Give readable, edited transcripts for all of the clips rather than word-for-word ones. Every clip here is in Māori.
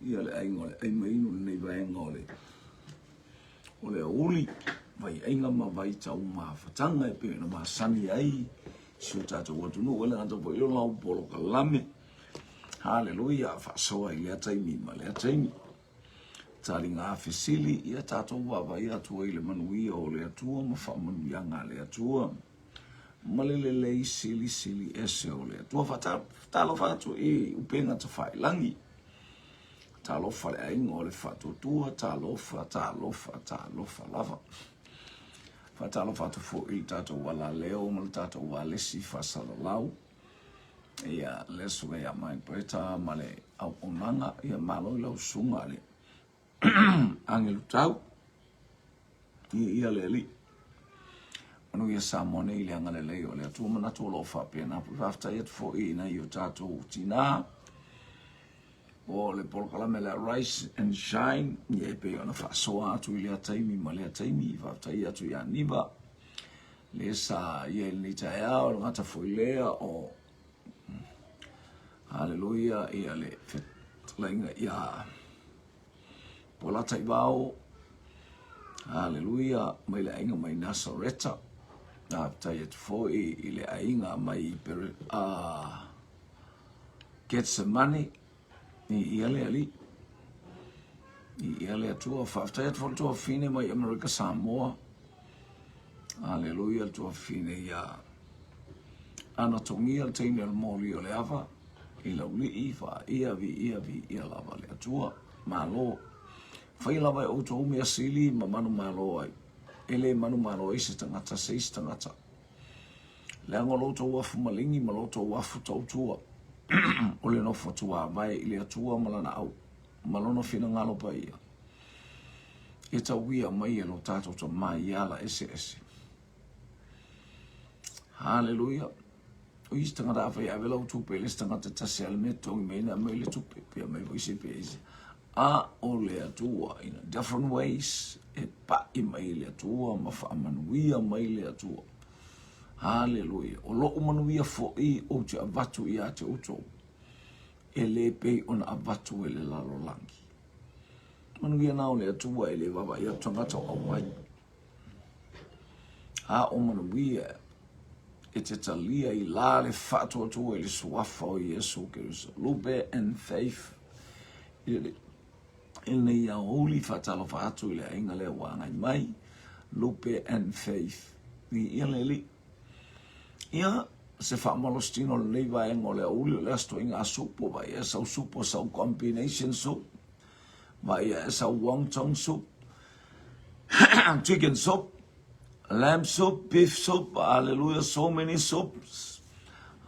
ia le ai ngole ai mai no nei vai ngole o le uli vai ainga ma vai tau ma fatanga e pe na ma sani ai si o tātou watu no wala ngata po ilo lau polo kalame haleluia fa soa i lea taimi ma lea taimi tali ngā fesili ia tātou wawa ia tua i le manuia o lea tua ma wha manuia ngā lea tua ma le lei sili ese o lea tua talo whatu i upenga ta whai langi talo whale ainga o le whatu tua talo wha lava Fatalo fatu fo i tātou wala leo ma le tātou walesi whasala lau. Ia lesu ia mai poeta ma le au onanga ia malo i lau sunga le angelu tau. Ia le li. Manu ia samone i le angale leo le atu manatu lo whapena. Whafta iat fo i na i o tātou tina. O le polkalame le rise and shine ia pe ona whasoa atu i lea taimi ma lea taimi whafta i atu i aniva le sa ia ni tae au ngata foi lea o haleluia ia le fetlainga ia polata i wao haleluia mai le ainga mai Nasareta whafta i atu foi i le ainga mai get some money ni iale ali ni iale atua whaftai atu tua fine mai America Samoa haleluia tua fine ia ana tongi al teini al moli o le awa i lau li iwa ia vi lava le atua malo whai lava e auto umi asili ma manu malo ai ele manu malo ai se tangata seis tangata le ango loto wafu malingi ma loto wafu tautua o le nofo tua vai i le atua malana au malona fina ngalo pa ia e tau wia mai e lo tato to mai ala ese haleluia o ista ngata fa ia vela utu pe le stanga ta se al meto me na me le tupe pe me vo se pe a o le atua in different ways e pa i mai le atua ma fa manuia mai le atua haleluia o lo manuia fo i o te avatu ia te uto e le pe ona avatu e le lalo langi manuia nao le atua e le wawa ia tangata o wai a o manuia e te talia i la le fatu atua e le suafa o Yesu Kiriso lupe and faith e le ia holi fatalo fatu i le ainga le wanga mai lupe and faith ni ia le li ia se fa malostino le vai ngole uli le sto inga supo vai esa supo sa combination soup vai esa wonton soup chicken soup lamb soup beef soup hallelujah so many soups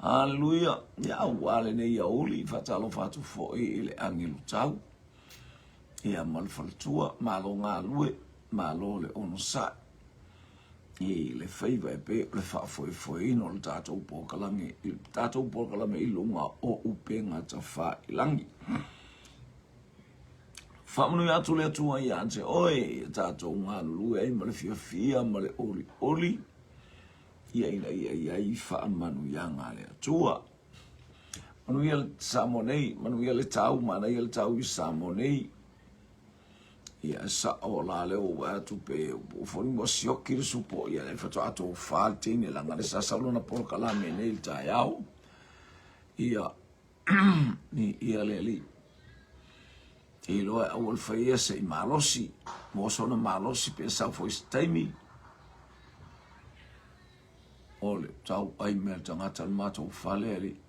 hallelujah ya wale ne ya uli fatalo fatu fo ile angilu tau ia malfaltua malo ngalue malo le onosa i le faiva e pe le foi no le tātou pōkalame i lunga o upenga ta wha i langi. Whamanu i atu le atua i ante, oi, tātou ngā lue ei ma le fia ma le oli. Ia i wha manu i ngā le atua. Manu i le Samonei, manu i le tau, mana i le tau i Samonei. Ia sa o la le o atu pe o foni mo sioki le supo ia le fato ato falte ni la ngale sa sa lona por kala me ne il taiao ia ni ia le li e lo a o faia se malosi mo sona malosi pe sa foi staimi ole tau ai me tanga tal mato fale ali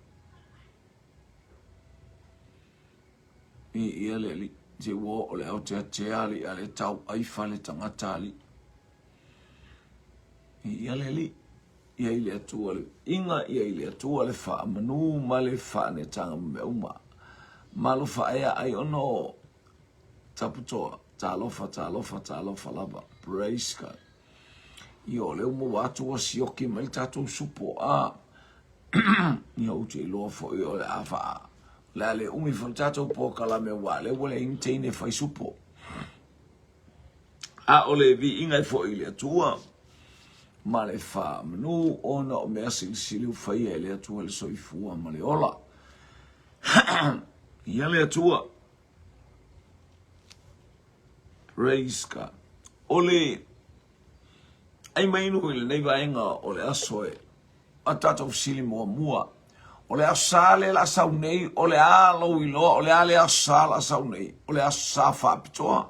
ia le li je wo o le au te ali ale tau ai fale tangata ali ia le li ia ile atua le inga ia ile atua le wha manu ma le wha ne tanga me uma malo wha ea ai ono taputoa talofa lava praise God io le umo watu wa sioki mai tatou supo a ia uche iloa fo i o le awha la le umi fantato po kala me wale wale intene fai supo a ole vi inga fo ile tua ma le fa manu ona o me sili fai ile tua le soifua ma le ola ia le tua Praise God. Ole ai mai no ile nei vaenga ole asoe. Atata usili mua. Ole asale la saunei, ole alo ilo, ole ale asala saunei, ole asafa pitoa.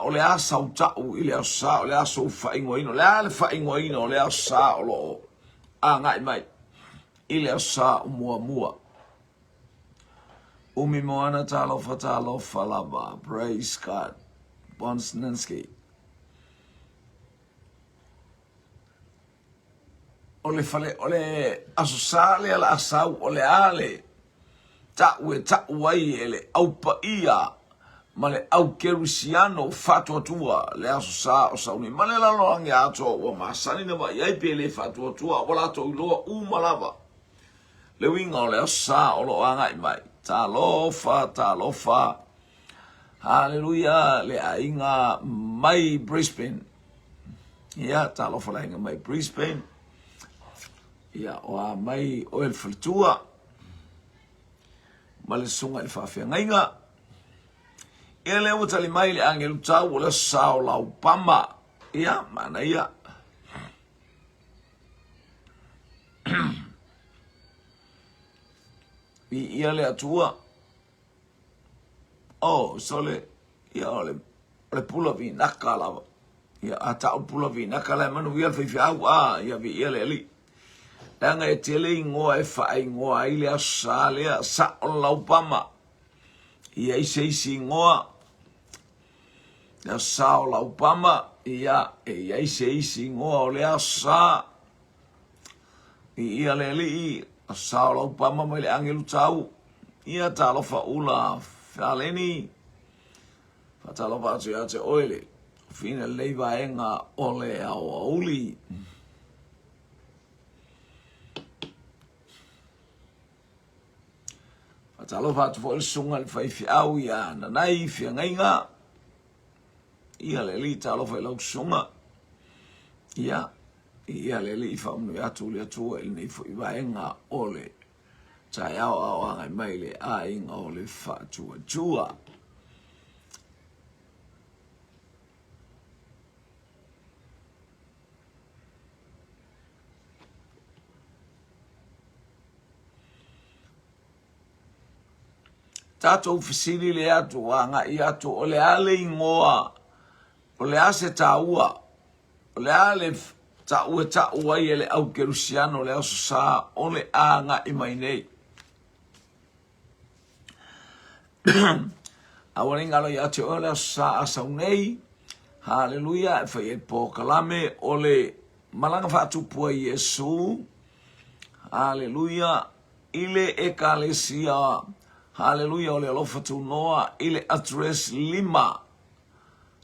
Ole asa utau ile asa, ole asa ufa ingoino, ole ale fa ingoino, ole asa olo. Ngai mai. Ile asa mua. Umi moana talofa lava. Praise God. Bonsnensky. Ole asosale ala asau, ole ale. Ta'uai ele aupa ia. Male au kerusiano fatua tua le asosa o sauni. Male la loangi ato o masani na vai ai pele fatua tua. Wala to iloa umalava. Le winga o le asosa o lo angai mai. Talofa. Hallelujah. Le ainga mai Brisbane. Ya, talofa la inga mai Brisbane. Ya, o mai o el faltua. Male sunga il fafia ngainga. Ele o tali mai le angelu tau o le sao lau pama. Ya, mana ya. Ia le atua. Sole. Ia ole pula vi naka lava. Ia ata o pula vi naka la manu ia fi au ia vi ia le li. Anga e tele ingoa e fa ingoa ile asa le sa o lau pama. Ia isi ingoa. Ya sa o lau pama ia isi ingoa o le asa. Ia le li asa o lau pama mai le angelu tau. Ia talofa ula faleni. Fatalofa atu ia te oile. Fina leiva enga ole au auli. Fatalofa atu fo il sunga le fai au ia nanai fia ngainga. Ia le li talofa ilau sunga. Ia le li fa unu atu le atu il nei fo iwa enga ole. Tai au angai mai le a inga ole fa tua. Tato ufisiri le atu wanga i atu ole ale ingoa. Ole ase taua. Ole ale taua i ele au kerusiano le aso saa. Ole anga i mainei. Awaringalo i atu ole aso saa asaunei. Hallelujah. E fai e po kalame ole malanga fatupua Yesu. Hallelujah. Ile ekalesia. Hallelujah, ole alofa tu noa ile address 5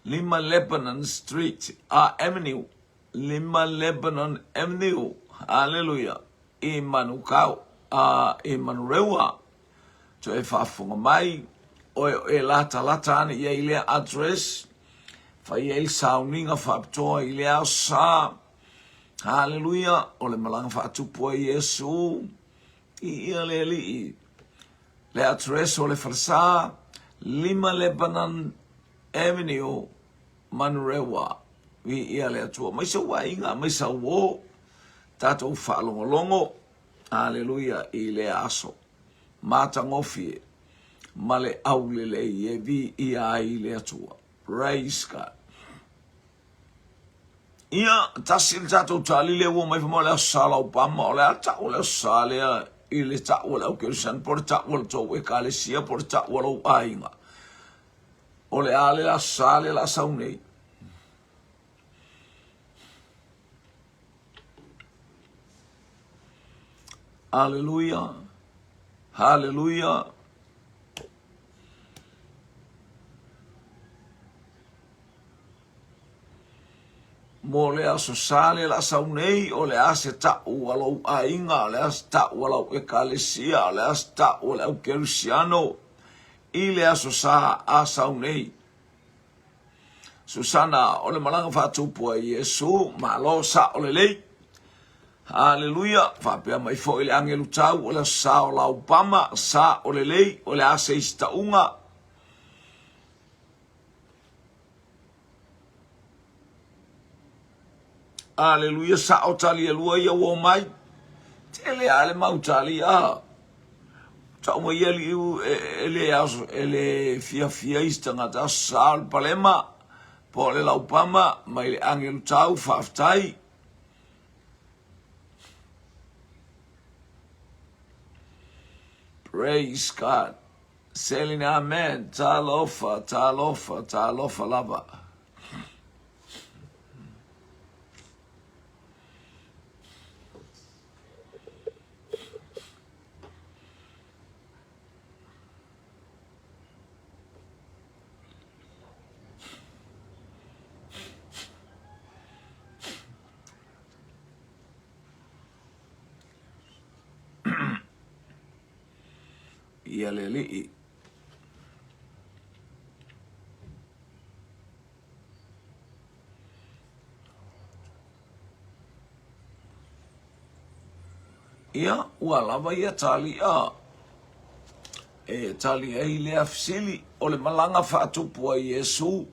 Lebanon Street, Avenue, 5 Lebanon Avenue, hallelujah, i manukau, i manurewa, to e whafunga mai, o e lata ane ia ile address, whai e il sauninga whaptoa ile au sa, hallelujah, ole malanga whaatupua Yesu, i ia le li le address o le farsa 5 Lebanon Avenue Manurewa vi ia le atua mai sa wainga mai sa wo tatou whaalongolongo hallelujah i le aso matangofi male aulele i vi ia i le atua praise God ia tasil tatou talile wo mai mo le sala o pama o le ata o le sala ile ta'wala o kersan por ta'wala to e kalesia por ta'wala o ainga ole ale la sale la saunei hallelujah mo le aso sale la saunei o le ase ta'wala o ainga le ase ta'wala o ekalesia le ase ta'wala o kerusiano i le aso sa a saunei Susana o le malanga whatupua Yesu malo sa o le lei hallelujah whapea mai fo ile angelu tau o le sa o lau pama sa o le lei o le ase istaunga Aleluia, sa o tali e lua ia o mai. Tele ale mau tali a. Ta mo ia li ele fia istanga ta sal palema. Po le laupama, mai le angelu tau whaftai. Praise God. Selling amen. Talofa lava. Ia le li'i. Ia, ua lava ia tali a. E tali ai le afsili o le malanga whaatupu a Iesu.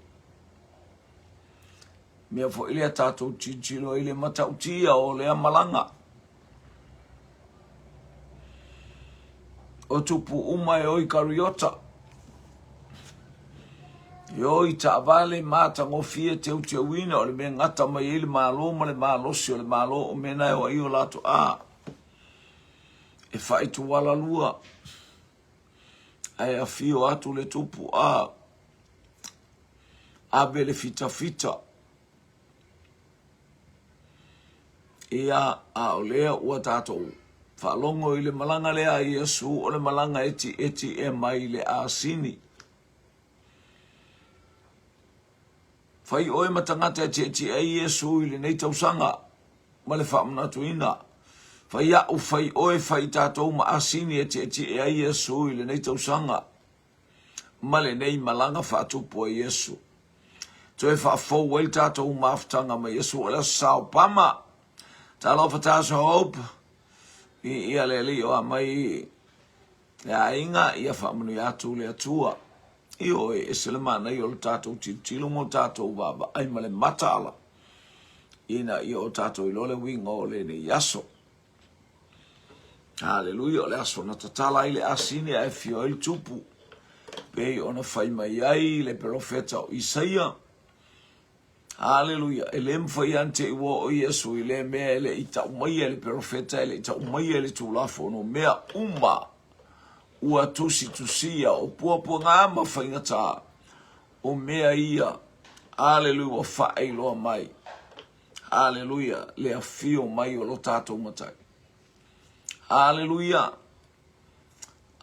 Mea fo ile tātou titilo ile matautia o le malanga. O tupu uma e oi kariota. E oi ta vale mata ngofie te wina o le mea ngata mai ile malo ma le malo si o le malo o mena e o i o lato a. E whaitu wala lua. Ai a fio atu le tupu a. Abe le fita. Ia a o lea ua tātou. Whalongo i le malanga lea Iesu o le malanga eti e mai le asini. Whai oe matangata eti e Iesu i le nei tausanga. Ma le whaamnatu ina. Whai au whai oe whai tātou ma asini eti e Iesu i le nei tausanga. Ma le nei malanga whaatupu a Iesu. Toe whaafou wai tātou maaftanga ma Iesu o le sao pama. Ta lofa tāsa hope. Ia le li o mai ia inga ia whamanu i atu le atua. I oe e sele mana i o le tātou tilo mo tātou waba ai ma le matala. Ina i o tātou i lole winga o le ne yaso. Hallelujah, o le aso na tatala i le asini a e fio il tupu. Pei ona whai mai ai le profeta o Isaia. Hallelujah. Ele mfai ante iwo o Yesu ile mea ele ita umai ele profeta ele ita umai ele tulafo no mea ua tusia o puapua ngā mawhaingata o mea ia. Hallelujah. Whae loa mai. Hallelujah. Lea fio mai o lo tātou matai. Hallelujah.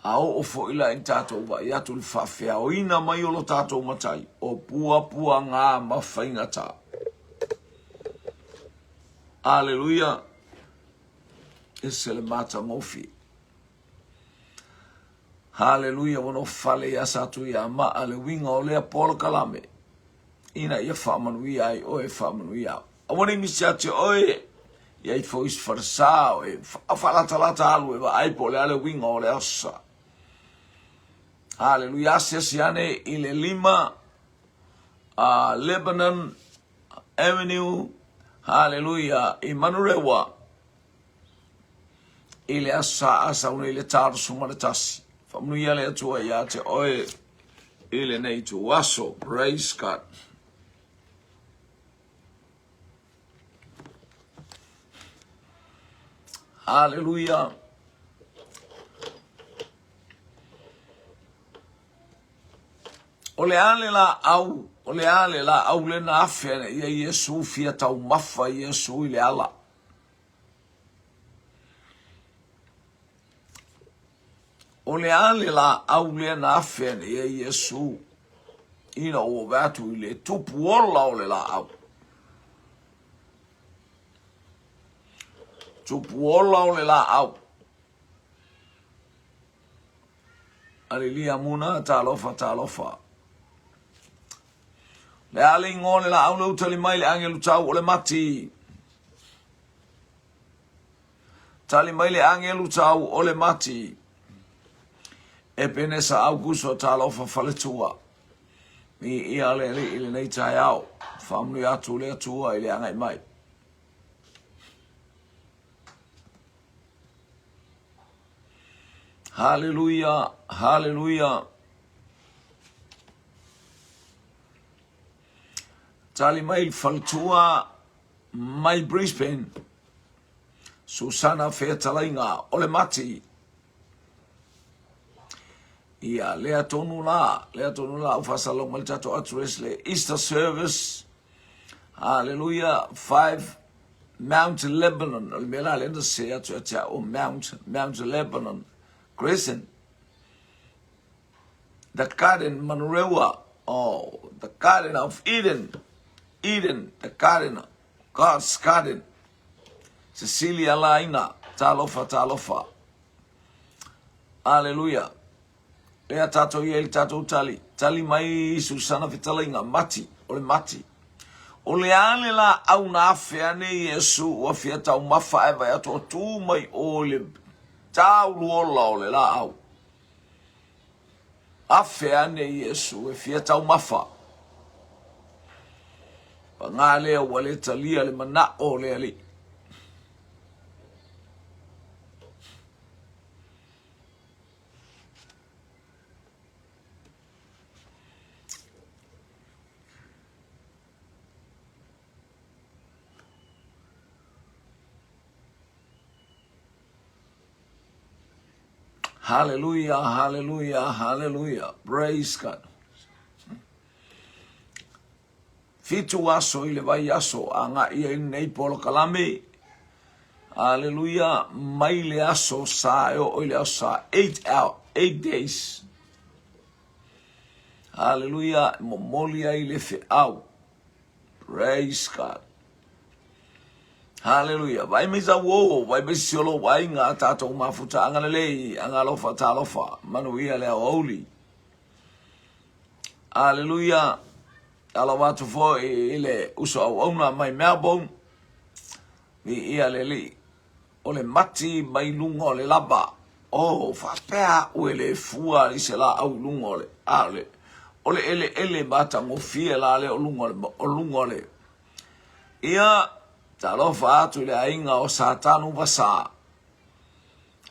Ao o fo ila in tātou wa ia tu whawhea o ina mai o lo tātou matai o puapua ngā mawhaingata. Hallelujah. E se le mata ngofi. Hallelujah. Wano whale ia satu ia maa le winga o lea polo kalame. Ina ia whamanu ia ai oe whamanu ia. Awane misiate oe. Ia i fo is farsa oe. Whalatalata alu e wa aipo le ale winga o le asa. Hallelujah. Siane ile lima Lebanon Avenue. Hallelujah. I Manurewa. Ile asa una ile taru sumaratasi. Famnu ia le atua ia te oe. Ile nei tu waso. Praise God. Hallelujah. O le ale la au le na afene ia Iesu fia tau mafa Iesu i le ala. O le ale la au le na afene ia Iesu ina o vatu i le tupu ola o le la au. Tupu ola o le la au. Alilia muna talofa. Le ale ngone la au no tali mai le angelu tau o le mati. Tali mai le angelu tau o le mati. E pene sa Augusto talofa faletua. Mi ia le nei tai au. Famnu atu le atua i le angai mai. Haleluya, haleluya. Tali mai faltua mai Brisbane. Susana Featalainga, ole mati. Ia, lea tonu la, ufasalong malchato atresle, Easter service, hallelujah, 5 Mount Lebanon, ole mela lenda se atu atia o Mount Lebanon, Crescent, the garden Manurewa, oh, the garden of Eden, the garden, God's garden, Cecilia Laina, talofa, hallelujah. Lea tato ia tato tali mai Susana Featalainga mati, ole mati. Ole ale la au na afea ne Yesu wa fia tau mafa eva ya to tu mai ole tau luola ole la au. Afea ne Yesu wa fia tau mafa. Pangale wale talia le mana ole ali. Hallelujah, hallelujah, hallelujah. Praise God. Fitu aso ile vai aso anga ia nei polo kalame. Hallelujah. Maile aso sa o ile asa 8 days. Hallelujah. Momolia ile fe au. Praise God. Hallelujah. Vai meza wo, vai besiolo vai nga tato mafuta angalele, angalofa talofa, manuia le holy. Hallelujah. Alawatu fo ile uso ona mai Melbourne. Ni ia leli. Ole mati mai lungo le laba. Oh, fa pea ole fua isela au lungo le. Ale. Ole ele bata mo fie la le lungo le. Ia talofa atu le ainga o satanu basa.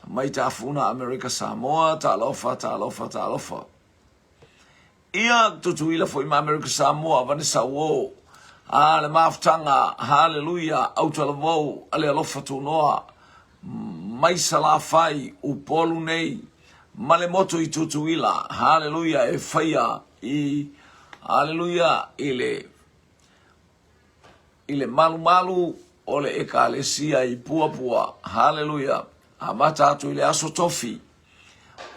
Mai tafuna America Samoa talofa. Ia tutuila foi ma America Samoa vanessa wo. Le maftanga hallelujah autalavo ale alofa tunoa. Mai sala fai upolu nei. Male moto i tutuila hallelujah e faya i hallelujah ile malu ole ekalesia i pua hallelujah amata atu ile aso tofi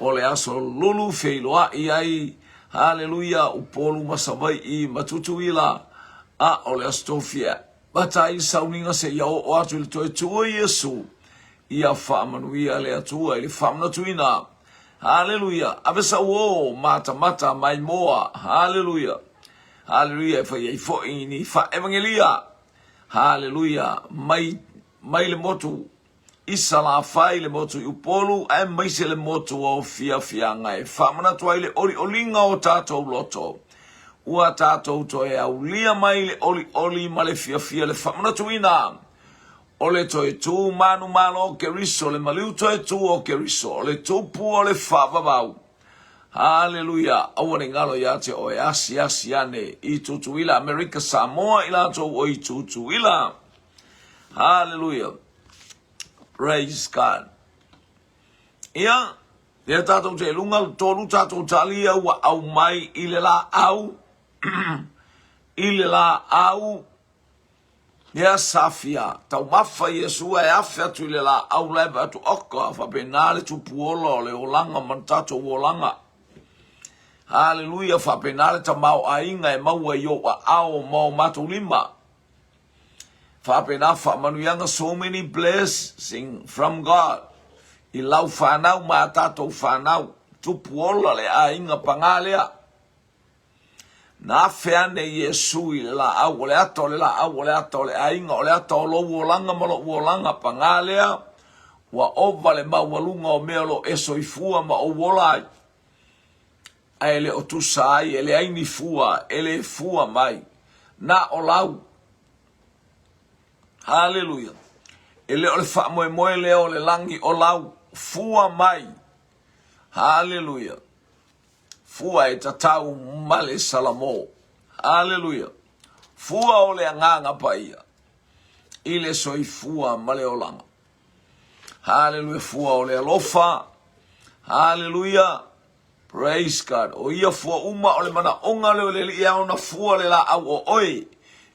ole aso lulu feiloa i hallelujah upolu masabai i matutuila ole aso tofia bata i sauninga se ia o atu ile toe tua Yesu ia whaamanuia le atua ile whaamna tuina hallelujah avesa wo mata mai moa hallelujah fa ia fo ini fa evangelia hallelujah mai le motu isala fai le motu upolu ai mai se le motu o fia ngai fa mana toile olinga o tato loto ua tato to e aulia mai le oli male fia le fa mana tuina ole to tu manu malo ke riso le maliu to tu o ke riso le tu pu ole fa babau hallelujah awone ngalo yate o asiane i tutuila America Samoa ila to o i tutuila hallelujah praise God ia le tato te lunga tolu tato talia wa au mai ile la au ia safia tau mafa Yesu e afia tu ile la au leba tu okka fa benale tu puolo le olanga mantato olanga hallelujah fa penale ta mau ainga e mau yo ao mau matulima fa pena fa manuyanga so many blessings from God I lau fanau mata to fanau tu puola le ainga pangalea na feane Yesu I la au le ato le ainga o le ato lo wolanga malo wolanga pangalea wa ovale ma walunga o melo eso ifua ma o wolai ele o tu sai ele aini fua ele fua mai na olau hallelujah ele o le fa moe le o le langi olau fua mai Haleluya. Fua e tatau male salamo. Haleluya. Fua ole nganga paia. Ile soi fua male olanga. Haleluya. Fua ole alofa. Haleluya. Praise God. O ia fua uma ole mana onga le ole ia ona fua le la au o oi.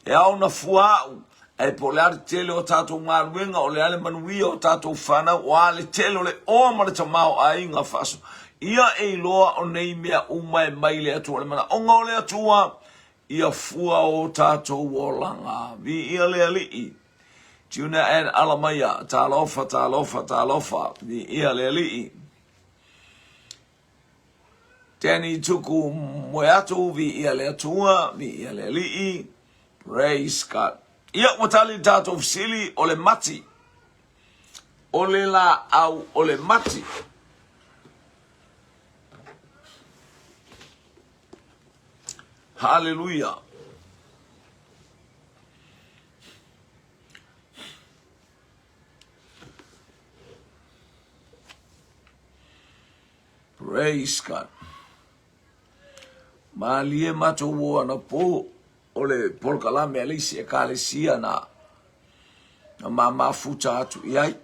Ia ona fua au. E po le ar tele o tatou ngaruenga o le ale manuia o tatou whana o ale tele o le o mara tamau a inga faso. Ia e loa o nei mea uma e mai le atua le mana onga o le atua. Ia fua o tatou o langa. Vi ia le alii. Tuna en alamaya. Talofa, talofa, talofa. Vi ia le alii. Teni tuku moe atu. Vi ia le atua. Vi ia le alii. Praise God. Ia watali tatou fisili o le mati. O le la au o le mati. Hallelujah. Praise God. Malie mato wo na po ole polkalame alisi e kalesia na mama futa atu iai.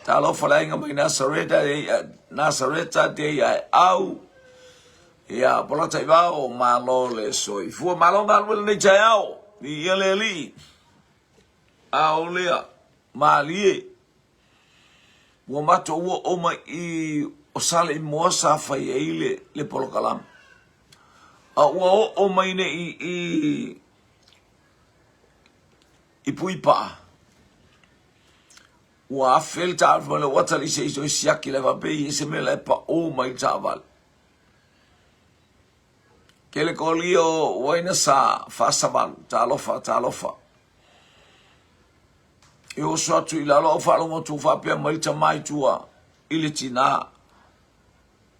Talo falainga mai Nasareta de iai au. Ia polata iwao malo le soi. Fua malonga alwele ne chayao. Ni ile li. Au lea. Malie. Ua mato ua oma i osale i moa sa fai eile le polokalam. Ua oma ine i pui paa. Ua afel taafale watali se iso siaki le vapei ese me le pa o mai taafale. Kele kolio waina sa fasaval talofa talofa. Yo so tu ilalo falongo tu fa pe mai tamai tua ile tina.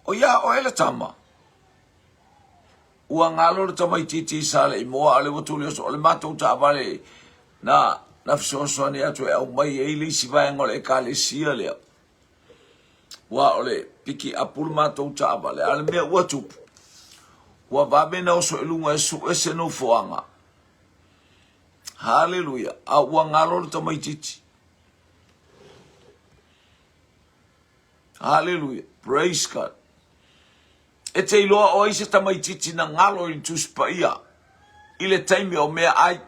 O ya o ele tama. Ua ngalo tamai titi sale I moa ale wotulio so le mato tavale na fsoso ni atu e mai ele si vai ngole kale sia le. Ua ole piki apul mato tavale ale me watu. Wa babe na oso ilunga esu ese no foanga. Hallelujah. A ua ngalo tamai titi. Hallelujah. Praise God. E te iloa o ise tamai titi na ngalo I tuspa ia. Ile taimi o mea ai.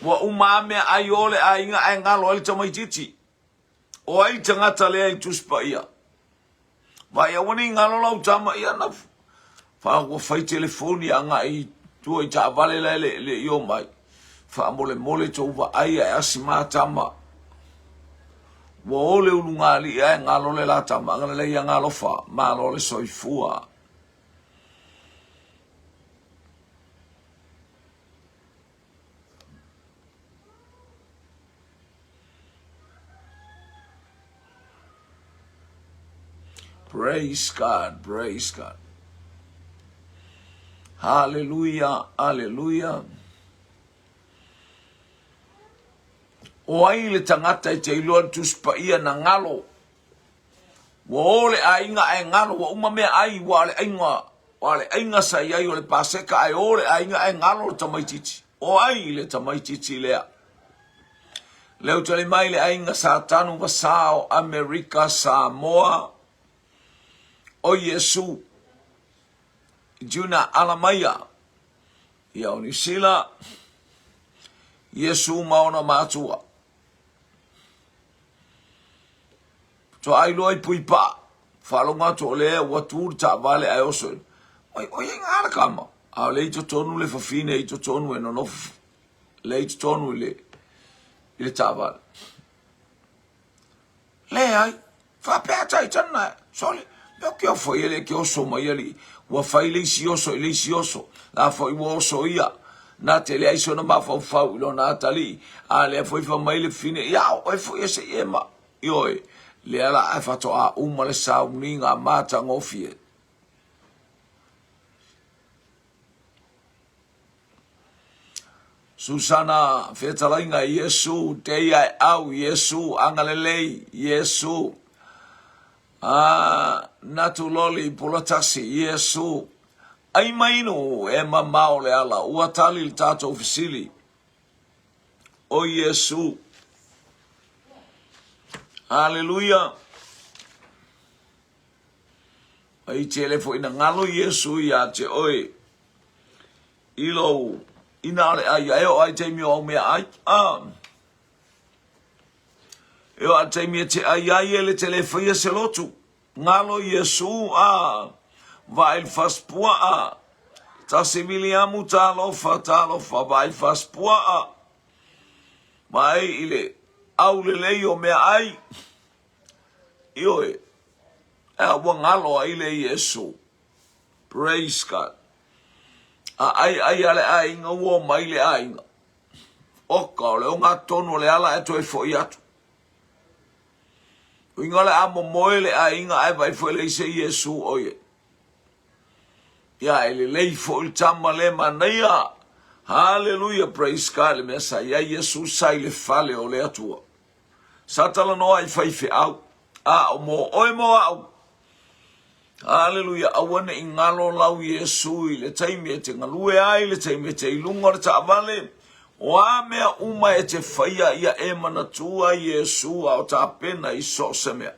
Wa uma mea ai ole a inga ai ngalo ai tamai titi. O ai tangata lea I tuspa ia. Wa ia wani ngalo lau tama ia nafu. Fa ko fai telefoni anga I tua I ta vale le yo mai. Fa mole to va ai asima tama. Wa ole ulunga li ai ngalo le la tama ngale le ngalo fa malo le soifua. Praise God, praise God. Hallelujah, hallelujah. O ai le tangata I te iloa tuspa ia na ngalo. Wa ole a inga ai ngalo wa uma mea ai wa le ainga sa iai o le paseka ai ole a inga ai ngalo le tamaititi. O ai le tamaititi lea. Leo tale mai le ainga sa tanu wa sao Amerika Samoa. O Yesu. Juna alamaya. Ia o nisila. Yesu maona matua. So ai loi pui pa. Falonga to le watur ta vale ai oso. O yenga kama. A le to tonu le fafine I to tonu e no le to tonu le ta vale. Le ai fa peta I tana. Sole. Yo que o foi ele que o so mai ali. Wa fai le si oso. La foi wo so ia. Na tele ai sono ma fa lo na tali. A le foi fa mai le fine. Ya o foi ese ema. Yo le ala ai fa to a uma le sa uninga mata ngofie. Susana fetalainga Yesu te ai au Yesu angalele Yesu. natu loli pulatasi Yesu ai mainu e mamao le ala ua tali le tatou fisili o Yesu. Haleluya. Ai tele fo ina ngalo Yesu ya te oe ilo ina ale ai o ai te mi o me ai eu a te mi te ai ele tele fo se lotu ngalo Yesu vai faspua ta civiliamu ta lo fa vai faspua mai ile au le o me ai ioe wangalo ile Yesu. Praise God. Ai ale ai nga wo mai le ai nga. Oka le nga tonu le ala e toi fo iatu. Winga le amo moele ai nga ai vai fo le se Yesu oye. Ya ele lei fo il tama le manaya. Hallelujah, praise God. Le mesa ya Yesu sai le fale o le atua. Satala no ai fai fe au. Mo oi mo au. Hallelujah, awana ingalo lau Yesu ile taimi e te ngalue ai, le taimi e te ilunga le taavale. Wa mea uma e te whaia ia e manatua Yesu au ta pena i so semea.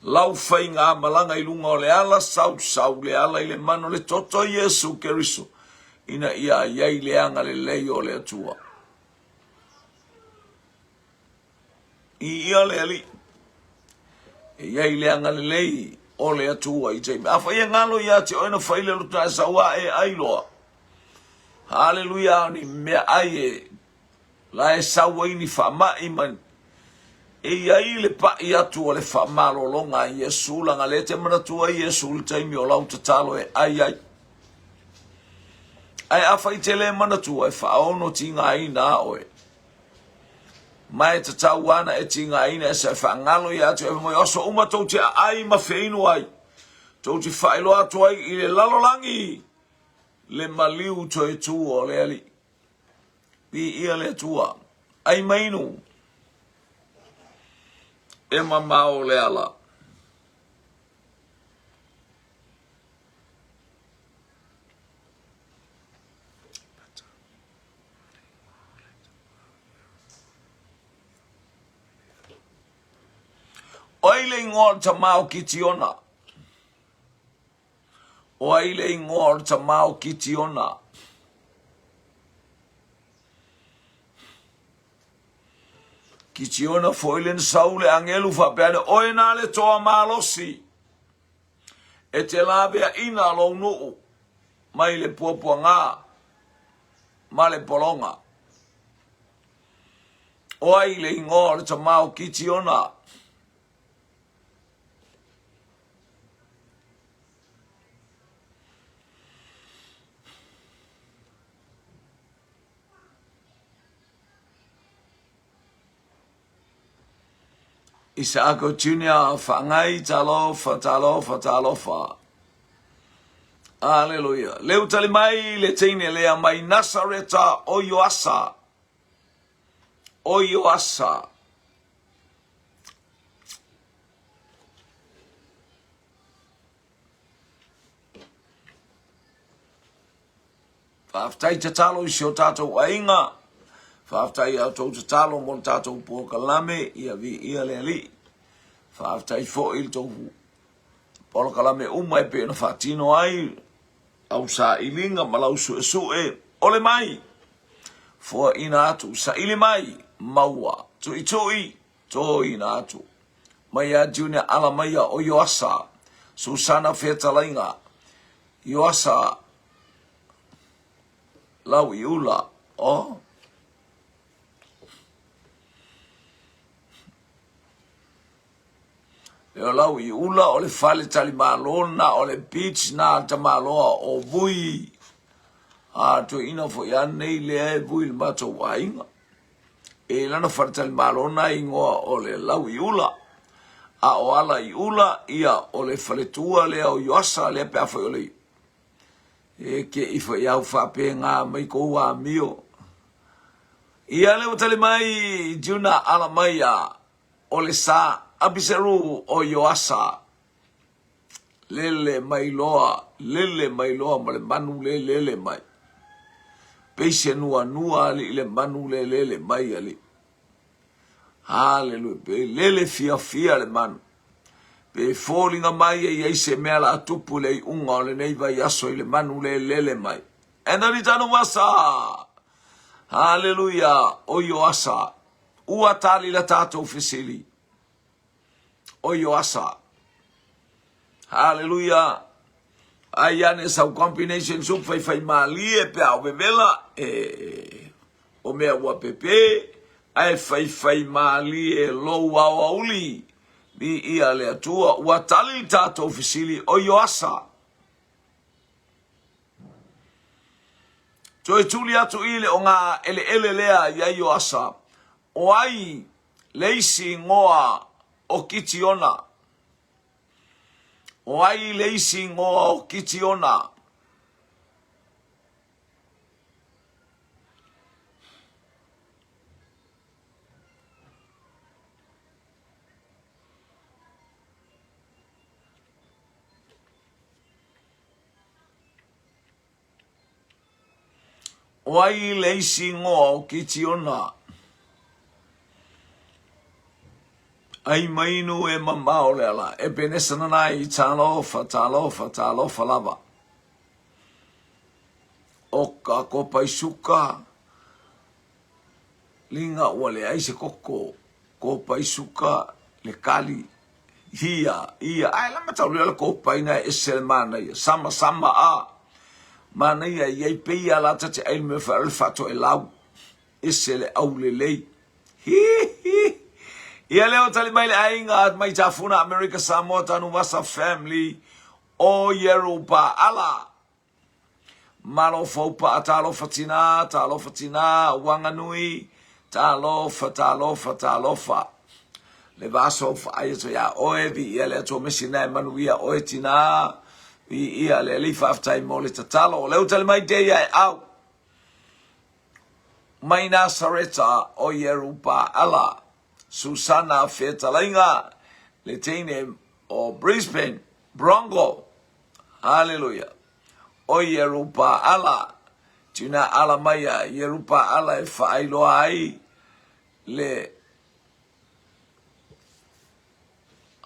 Lau whai ngā malanga ilunga o le ala sau le ala ile mano le toto Yesu keriso. Ina ia iai le anga le lei o le atua. Ia le ali. Iai le anga le lei. Ole atua i te a whaia ngalo ia te oina whaile luta e saua e ailoa. Hallelujah, ni mea ai e la e saua ini whamai man. E iai le pa i atu o le whamalo longa i Yesu langa le te manatua i Yesu le taimi o lau tatalo e ai. Ai a whai te le manatua e whaono ti ngā ina oe. Mai te tauana e tinga ina e se whangalo i atu e moi oso uma tau te ai ma whinu ai. Tau te whaelo atu ai i le lalolangi le maliu to e tu o le ali. Pi ia le tua. Ai mainu. E mamao le ala. Oile ngor ta mau kitiona. Oile ngor ta mau kitiona. Kitiona foilen saule angelu fa pene oina le toa malosi. E te labea ina lo nuu. Mai le puapua ngā. Ma le polonga. Oile ngor ta mau kitiona. Isako Junior whangai talofa. Hallelujah. Leu tali mai le teine lea mai Nasareta o Yoasa. O Yoasa. Whaftai te talo i sio tātou ainga. Whaftai au tau te talo mon tātou pōkalame ia vi ia le ali. Whaftai fo il tau pōkalame umai pe na whatino ai. Au sa ilinga malau su e ole mai. Fo ina atu sa ili mai maua. Tui to ina atu. Maya Junior ala maya o Yoasa. Susana Fetalainga. Yoasa. Lau iula. Oh. Leo lau i ula o le fale tali malona o le beach na ta maloa o vui. To ina fo ia nei le vui le mato wainga. E lana fale tali malona ingoa o le lau i ula. O ala i ula ia o le fale tua le o Yoasa le pe afo le. E ke ifo ia ufape ngā mai koua mio. Ia le utali mai Juna ala mai o le sa abiseru o Yoasa lele mai loa ma le manu lele mai. Peise nua ali le manu lele mai ali. Hallelujah. Pe lele fia le manu. Pe fōlinga mai e se mea la atupu le unga o le nei vai aso i le manu lele mai. E nari tanu wasa. Hallelujah. Oyo asa. Ua tali la tātou fesili. Oyo asa. Hallelujah. Aiane sau combination sup fai malie pe au bevela o mea ua pepe ai fai malie lo wa uli bi ia le atua ua tali tātou fesili oyo asa. Toi tuli atu ile o ngā ele lea ia yo asa. O ai leisi ngoa o kitiona. O ai leisi ngoa o kitiona. O ai leisi ngoa o kitiona. Ai mainu e mamao le ala. E penesana nai talofa lava. Oka ko paisuka. Linga wale ai se koko. Ko paisuka le kali. Ia. Ai lama tau le ko paina e selmana ia. Sama a. Mana ia iei peia la tate ai me fato e lau. Isele au le lei. Hi. Ia leo tali mai le ainga at mai tafuna America Samoa tanu wasa family o Yerupa ala. Malo faupa talo fatina wanganui talofa. Le vaso fa ayo ya oevi ia le to mesina manuia oetina ia le lifa after mole tatalo leo tali mai day ai au. Mai Nasareta o Yerupa ala. Susana Fetalainga, Letine o Brisbane, Bronco, Hallelujah. O Yerupa ala, Tina ala maya, Yerupa ala e failo ai, le,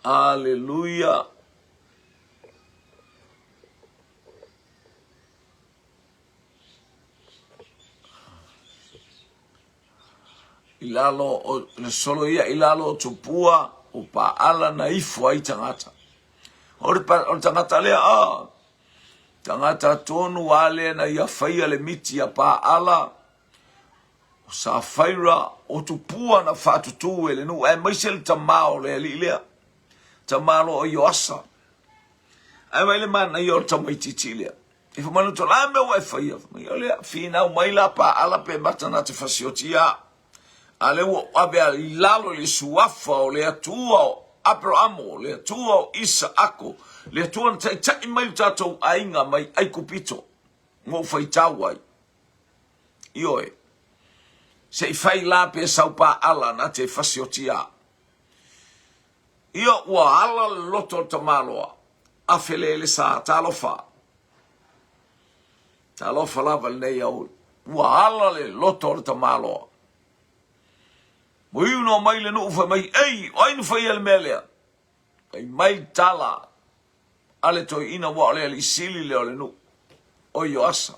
Hallelujah. Ilalo o le solo ia ilalo tupua o pa ala na ifo ai tangata. O tangata lea tangata tonu wale na ia faia le miti ya pa ala o sa faira o tupua na fatutu ele nu e maisel tamao le lilea tamalo o yoasa. Ai mai le mana i o tamaititilea. Ifo manu to la me wa faia. Ia fina o maila pa ala pe matana te fasiotia. Ale wo abe ilalo le suafa o le atua o Abrahamo, le atua o Isaako, le atua na tai mai tatou ainga mai ai kupito, ngō whai tawai. Ioe, se I whai la pe saupa ala na te fasiotia. Io ua ala le loto tamaloa, afele le sa talofa. Talofa lava le nei au, ua ala le loto tamaloa. Moi no mai le no fa mai ei ai no fai el melea ai mai tala ale to ina wa le sili le no o yo asa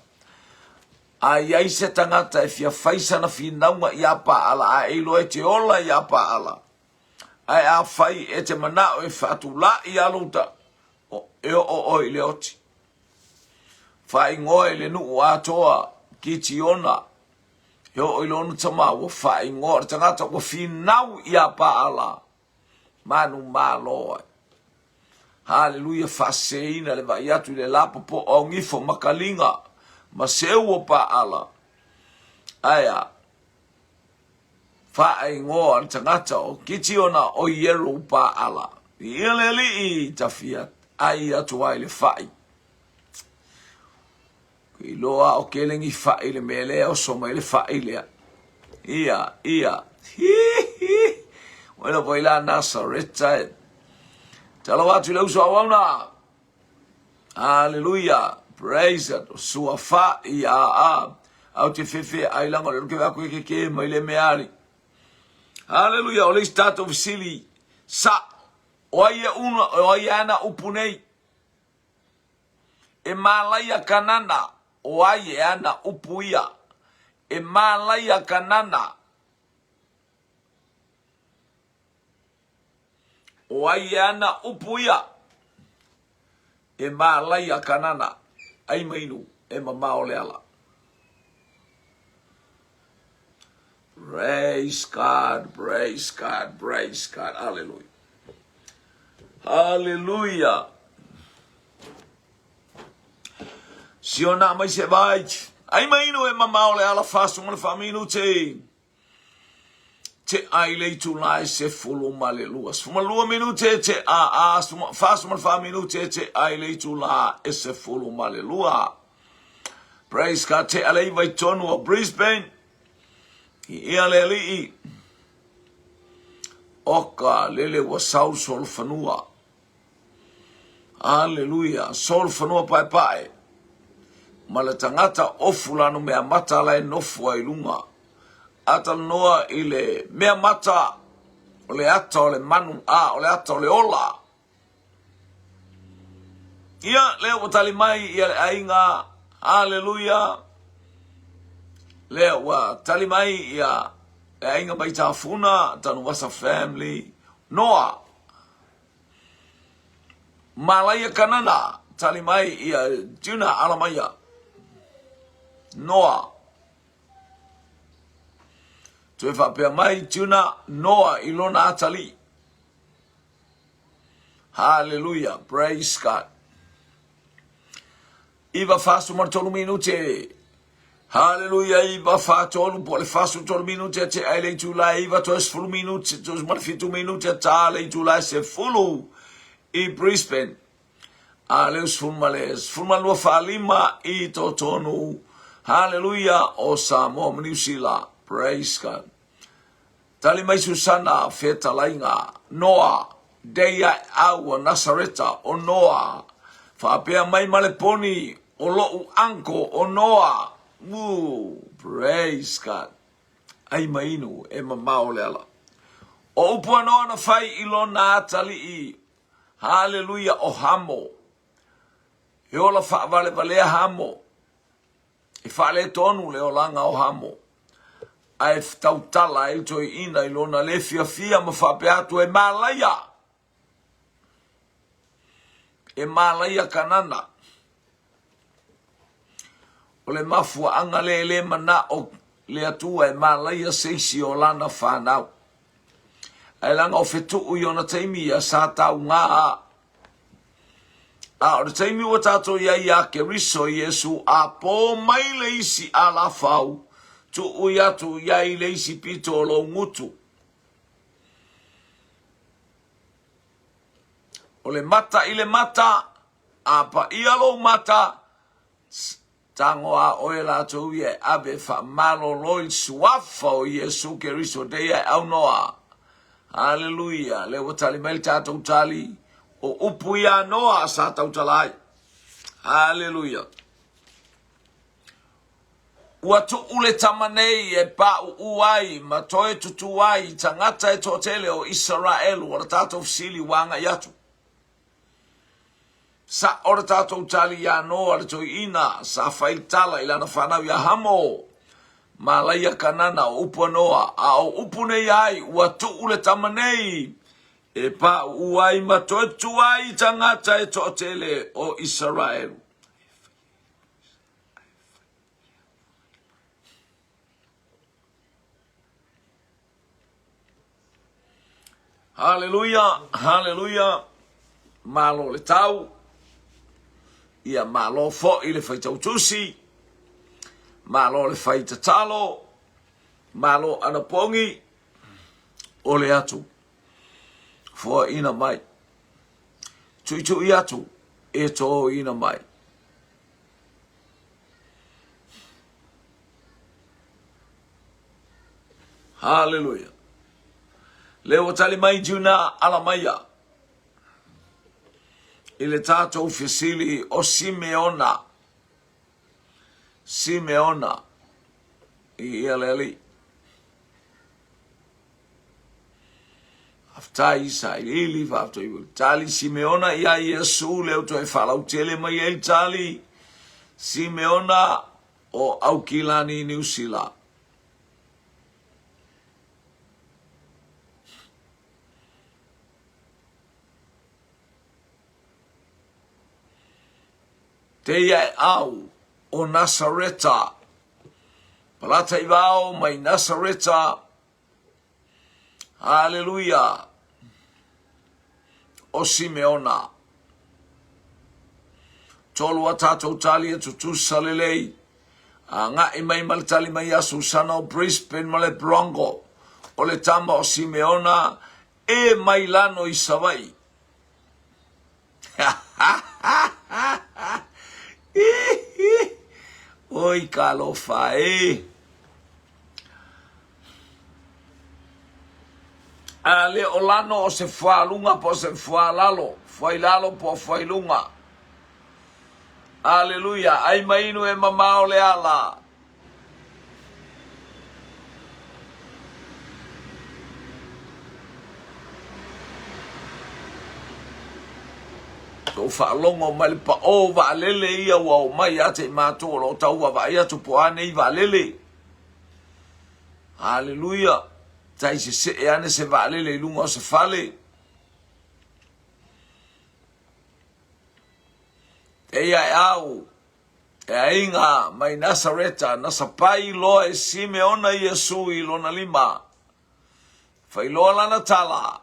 ai se tangata e fia faisa na fi naunga ia pa ala ai lo e te ola ia pa ala ai a fai e te mana o e fatu la ia luta o le oti fai ngoi le no atoa kitiona yo ilonu tama wo fa ingor tangata wo finau ia pa ala manu malo hallelujah fa seina le vai atu le lapo po o ngifo makalinga ma seu pa ala aya fa ingor tangata o kitiona o yero pa ala ileli tafia ai atu ai le fai Iloa o kelengi fai le mele o soma le fai le. Ia. Wena voi la Nasareta. Tala watu le uso awana. Hallelujah. Praise it. Suafa ia a. Au te fefe ai langa le ke aku ke mai le meari. Hallelujah. Ole start of sili sa oia una oia na upunei. E malaya kanana oia na upuia. E malaya kanana oia na upuia. E malaya kanana ai mainu e mama ole ala. Praise God, praise God, praise God. Hallelujah. Hallelujah. Siona mai se vai. Ai mainu e mama ole ala fasu mo faminu te. Te ai le tu lai se fulu male luas. Fuma lua minu te fasu mo faminu te ai le tu la e se fulu male lua. Praise God. Te alei vai tonu o Brisbane. Ia leli oka lele wa sau sol fanua. Hallelujah. Sol fanua pai pai. Mala tangata ofulano mea mata lai nofu ai lunga. Ata noa ile mea mata ole ata ole manu ole ata ole ola. Ia leo watali mai ia ainga. Hallelujah. Leo wa tali mai ia ainga baita funa tanu wasa family. Noa. Malaya kanana tali mai ia juna alamaya. Noa. Tue whapea mai juna Noa ilona atali. Hallelujah. Praise God. Iwa fasu martolu minute. Hallelujah. Iwa fatolu po le fasu tolu minute te aile July. Iwa toes fulu minute. Toes marfitu minute tale July se fulu. I Brisbane. Aleus fulmales. Fulmalua falima I totonu. Hallelujah. O Samoa New Zealand. Praise God. Tali mai Susana feta lainga. Noa. Deia aua Nasareta o Noa. Whapea mai maleponi o lo'u anko o Noa. Praise God. Ai mainu e mamao le ala. O upua noa na fai ilona atali I. Hallelujah o hamo. E ola whaavale valea hamo. E whaale tonu le o langa o hamo. Ai tautala e toi ina ilona le fia ma whapea atu e malaya. E malaya kanana. O le mafua anga le mana o le atua e malaya seisi o lana whanau. Ai langa o fetu iona teimi a sa tau ngā a. O le teimi o tato ia ke riso Yesu a po mai le isi a la fau. Tu uyatu ia le isi pito o lo ngutu. O le mata I le mata a pa ia lo mata. Tango a oe la to ye abe fa malo loi suafa o Yesu ke riso deia au noa. Hallelujah. Le watali mel tato utali o upu ia noa sa tau talai. Hallelujah. Ua tu ule tamanei e pa uai ma toe tutuai tangata e totele o Israel o tato fsili wanga yatu. Sa ora tato utali ya noa le toi ina sa failtala ilana whanau ya hamo. Malaya kanana o upu noa a o upu nei ai ua tu ule tamanei e pa uai ma toe tuai tangata e totele o Israel. Hallelujah, hallelujah. Malo le tau. Ia malo fo I le faitau tusi. Malo le faita talo. Malo anapongi. O le atu. Fo ina mai. Tuitu I atu. E to ina mai. Hallelujah. Leo tali mai juna ala maya. ile tatou fesili o Simeona. Simeona. Ia leli. After Isa ili after you tali Simeona ia Yesu leo to e falau tele mai el tali Simeona o Aukilani New Zealand. Te ia au o Nasareta. Palata ibao mai Nasareta. Hallelujah. O Simeona. Tolu atato tali tutu salelei. Nga imai maltali mai asu sana o Brisbane male Bronco. O le tamba o Simeona e mailano i Savai. Oi kalofa Ale olano o se lunga po se lalo. Lalo po lunga. Aleluia. Ai mainu e mamao le ala. So longo mai pa o va lele ia wa mai ate mato lo tau va ia tu po ane va lele. Aleluia. Tai se ane se va lele lungo se fale. Eia au. E inga mai Nasareta nasapai lo e Simeona Yesu I lona lima. Fai lo lana tala.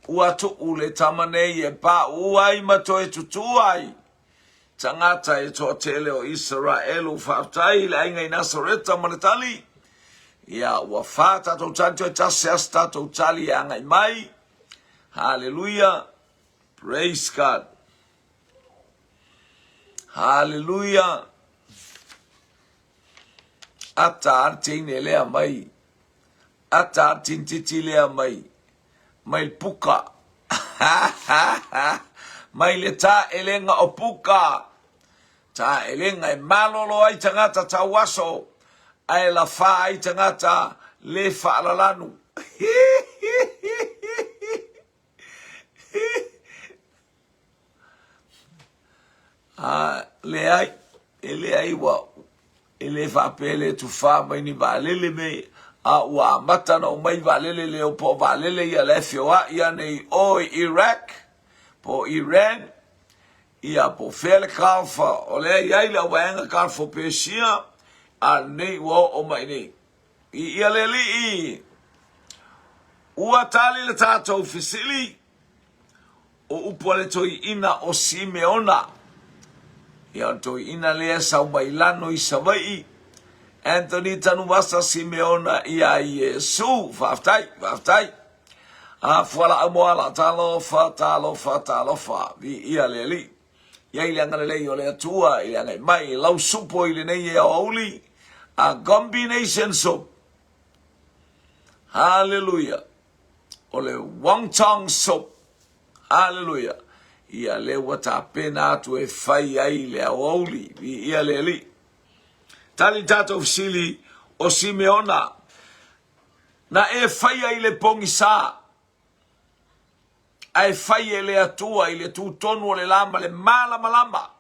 Ua tu ule tamane e pa uai mato e tutuai. Tangata e to tele o Israel u faftai la inga I Nasareta manatali. Ia ua fata to tanto e tase asta to tali anga I mai. Hallelujah. Praise God. Hallelujah. Ata artin elea mai. Ata artin titilea mai. Mai puka. Mai le ta elenga o puka. Ta elenga e malolo ai tangata ta waso. Ai la fa ai tangata le fa alalanu. Ele ai wa. Ele fa pele tu fa mai ni va lele me. Wa mata no mai valele leo po valele ia lefioa ia nei o Iraq po Iran ia po fele kalfa ole ia ile wanga kalfa Persia a nei wo o mai nei ia leli I ua tali le tato fisili o upole toi ina o Simeona ia toi ina lea sa bailano I Savai Anthony Tanuvasa Simeona ia Yesu faftai fuala amoala talofa vi ia leli ia ile ngalele ole atua ile ngai mai lau supo ile nei e oli a combination soup hallelujah ole wonton soup hallelujah ia le wata pena tu e fai ai le oli vi ia leli Tali tato fisili o Simeona na e faya ile pongisa ai faya ile atua ile tu tonu le lamba le malama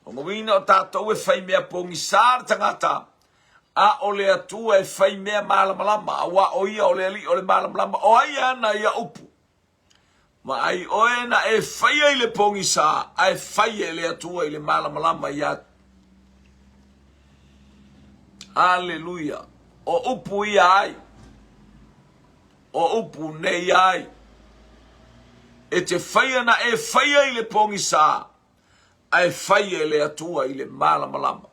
ngomina o tato e faya mea pongisa tangata a ole atua e faya mea malama wa oia ole ali ole malama o ai ana ia upu ma ai oena e faya ile pongisa ai faya ile atua ile malama ia Hallelujah. O upu iai. O upu nei ai. E te whaia na e whaia ile pongi sa. Ai whaia ile atua ile malama.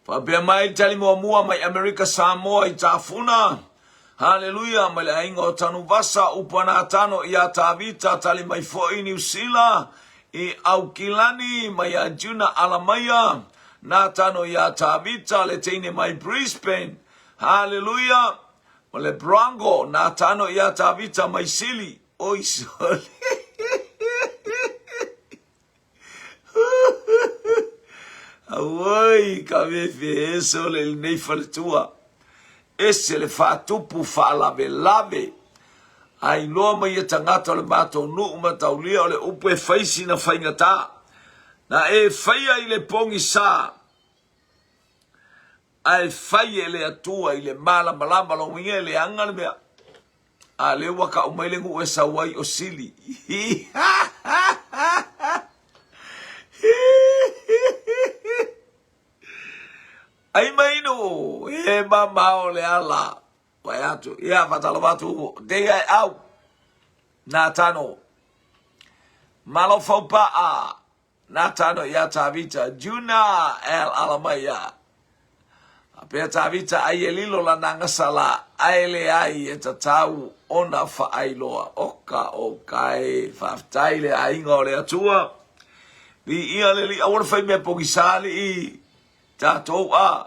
Pabia mai tali mua mai America Samoa I tafuna. Haleluya, male aingo tanu basa upana tano ia tavita tali mai foi New Zealand I Aukilani mai ajuna alamaya na tano ia tavita le teine mai Brisbane. Haleluya, male Brango na tano ia tavita mai Sili. Oi soli. Awai kavefe eso le nei faltua. Ese le fatupu fa lave lave. Ai loa mai e tangata le mato nu mataulia o le upe faisi na faingata. Na e faia I le pongi sa. Ai faia le atua I le mala malama lo winge le anga le mea. A le waka umaile ngu e sawai o sili. Ai maino e mamao le ala vai atu ia fatalo batu de ai au na tano malo fopa a na tano ia tavita juna el alamaya apea tavita ai elilo la nanga sala ai le ai e tatau ona fa ai loa oka e faftai le ai ngore atua vi ia le li awor fai me pogisali I tatou a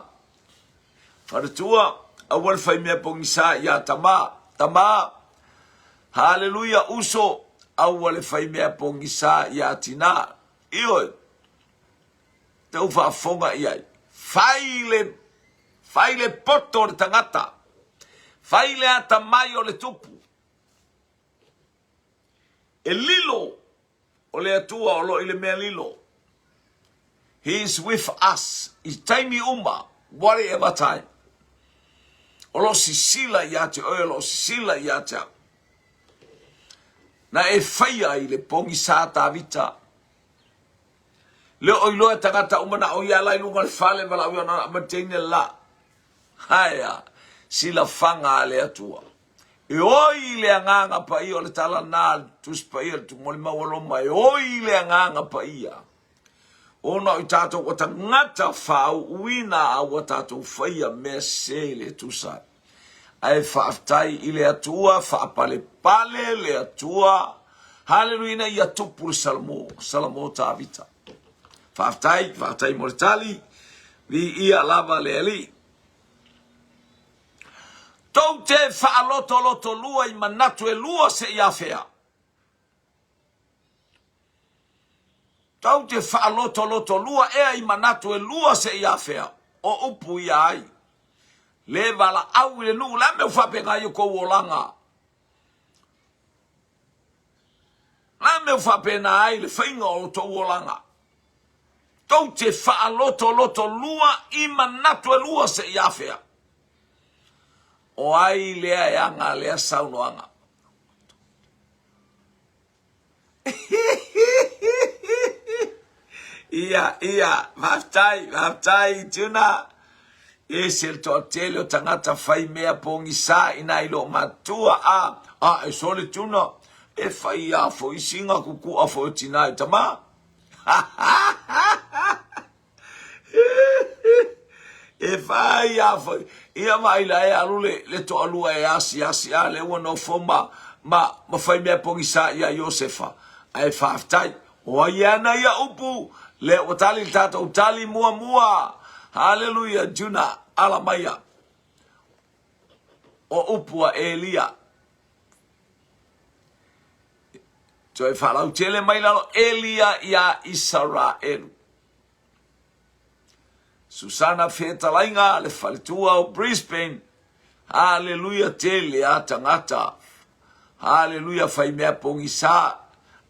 faratua awal fai mea pongisa ia tama haleluya uso awal fai mea pongisa ia tina iyo tau whaafonga iai faile poto le tangata faile ata mai o le tupu e lilo o le atua o lo ile mea lilo. He is with us. I taimi uma, whatever time. Olo sisila yate, olo sisila yate. Na e whaia I le pongi sa tavita. Le oiloa tangata umana o ia lai lunga le fale mala ua na amatene la. Haya, sila fanga le atua. E oi le anganga pa ia o le tala nal, tus pa ia, tu moli mawaloma, e oi le anganga pa ia. Ona I tātou o tangata whau uina a o tātou whaia me se le tusa. Ai whaaftai I le atua, whaapale pale le atua. Haleluina I atupu le salamo tāvita. Whaaftai mo le tali, vi ia lava le ali. Tau te whaaloto lua I manatu e lua se ia whea. Tau te whaaloto lua ea I manatu e lua se ia whea. O upu ia ai. Le wala au le nu la me whapenga I ko wolanga. La me whapena ai le whainga o to wolanga. Tau te whaaloto lua I manatu e lua se ia whea. O ai lea e anga lea saunoanga. Ia, vaftai, tuna. Ese il to telio tangata fai mea pongi sa ina ilo matua e sole tuna. E fai a fo isinga kuku a fo tinai tama. E fai a fo. Ia mai la e alule le to alua e asi a le wana foma ma fai mea pongi sa ia Josefa. Ai vaftai. O iana ia upu. Le utali tata utali mua. Haleluya juna alamaya. O upua Elia. Joe falau tele mai lalo Elia ya Israel. Susana feta lainga le falitua o Brisbane. Haleluya tele atangata. Haleluya fai mea pongisa.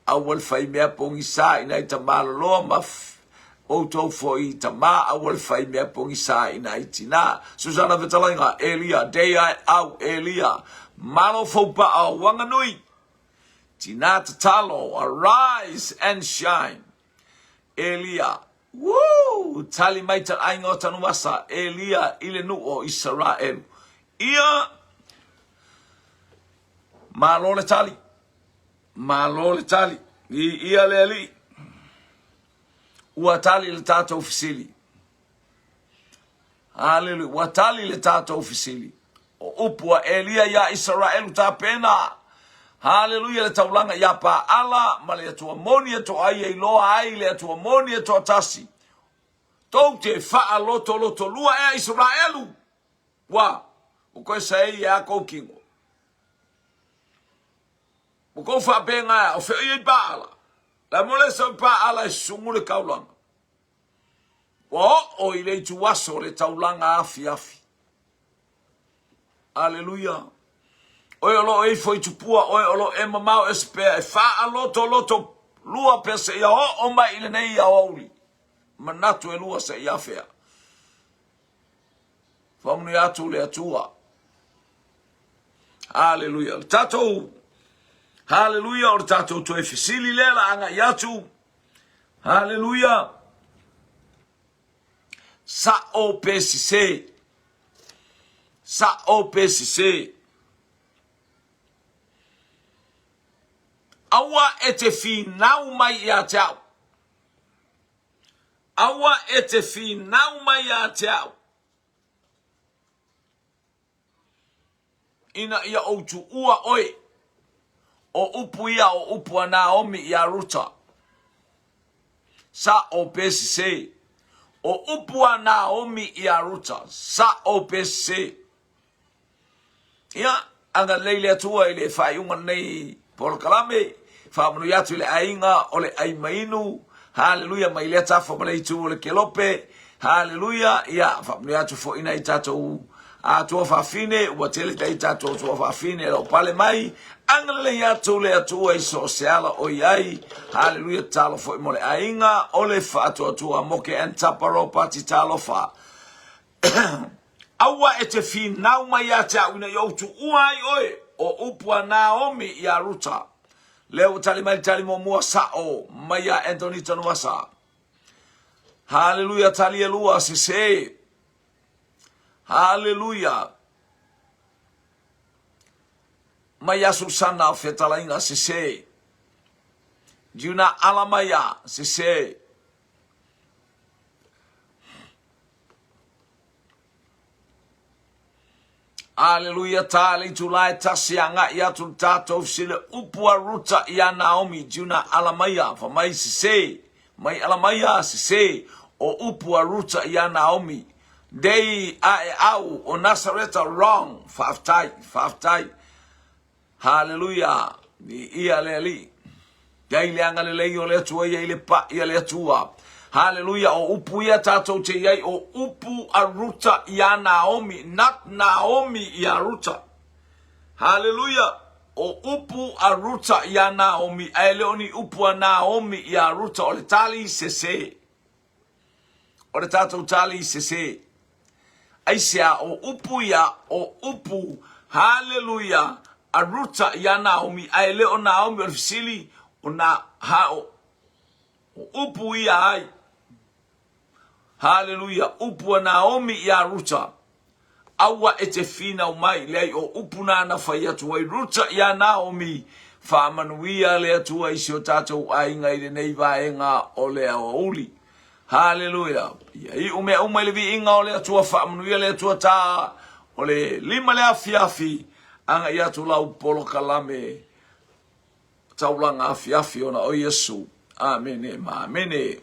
Awal fai mea pongisa ina itama loa maf oto foi tama awal fai mea pongisa ina itina Susana Vitalinga Elia day au Elia malo fopa a wanganui tina tatalo arise and shine Elia woo tali maita aingota nuasa Elia ile nu o Israel ia malo le tali ia le ali watali le tata ofisili haleluya watali le tata ofisili o upua Elia ya Israel tapena. Haleluya le taulanga ya pa ala ma le atua moni ato ai e loa ai le atua moni ato atasi. Tau te faa loto lua e Israelu. Wa, o koe sei e a kou kingo. O kou faa benga o feo i pa ala. La mole sa pa ala e sungu le kaulanga. O i le tu waso le taulanga afi afi. Haleluya. Oi olo e foi tupua, oi olo e mamau e spea, e faa loto lua pese ia o mai ile nei ia ouli. Manatu e lua se ia fea. Famuni atu le atua. Haleluya. Tatou, haleluya, o tatou tu e fisili lela anga iatu. Haleluya. Sa o pesi se. Sa o pesi se. Awa ete fi nau mai ia teau. Awa ete fi nau mai ia teau. Ina ia outu ua oe. O upu ia o upu a Naomi ia Ruta. Sa o pesi se. O upu a Naomi ia Ruta. Sa o pesi se. Ia, anga leile atua ile whaiunga nei polokalame. Whamanu yatu le ainga o le aimainu. Haleluya, mai le tafa ma le itu o le kelope. Haleluya, ia, whamanu yatu fo ina i tatou a tua whawhine, ua tele tei tatou tua whawhine lo pale mai. Angale yatu le atua iso seala o iai. Haleluya, talo fo imo le ainga o le whaatua tua moke antaparo pati talo wha. Awa e te fi nau mai a te awina i outu uai oe o upua Naomi i a Ruta. Leo tali mo mua sao mai a Anthony Tanuasa. Haleluya tali elua se se. Haleluya. Mai a Susana fetalainga se se. Juna alamaya se se. Haleluya tali tulai tasianga ia tultato sile upua Ruta ia Naomi juna alamaya fa mai se mai alamaya se o upua Ruta ia Naomi dei au o Nazareta wrong faftai haleluya ni ia leli dei leanga le lei o le tua ia le pa ia le tua. Haleluya o upu ia tatou te iai o upu a Ruta ia Naomi, not Naomi ia Ruta. Haleluya o upu a Ruta ia Naomi, ai leoni upu a Naomi ia Ruta o le tali sese. O le tatou tali sese. Ai sea o upu ia o upu, haleluya, a Ruta ia Naomi, ai leo Naomi o le fisili o na hao. O upu ia ai. Haleluya, upu a Naomi ia Ruta. Awa e te fina o mai, lei o upu na whai atu ai Ruta ia Naomi. Whamanuia le atua isi o tātou ainga i le nei vaenga o le au uli. Haleluya. I ume umai le vi inga o le atua whamanuia le atua tā. O le lima le afi anga i atu lau polo kalame. Taulanga afi o na o Yesu. Amene, ma amene.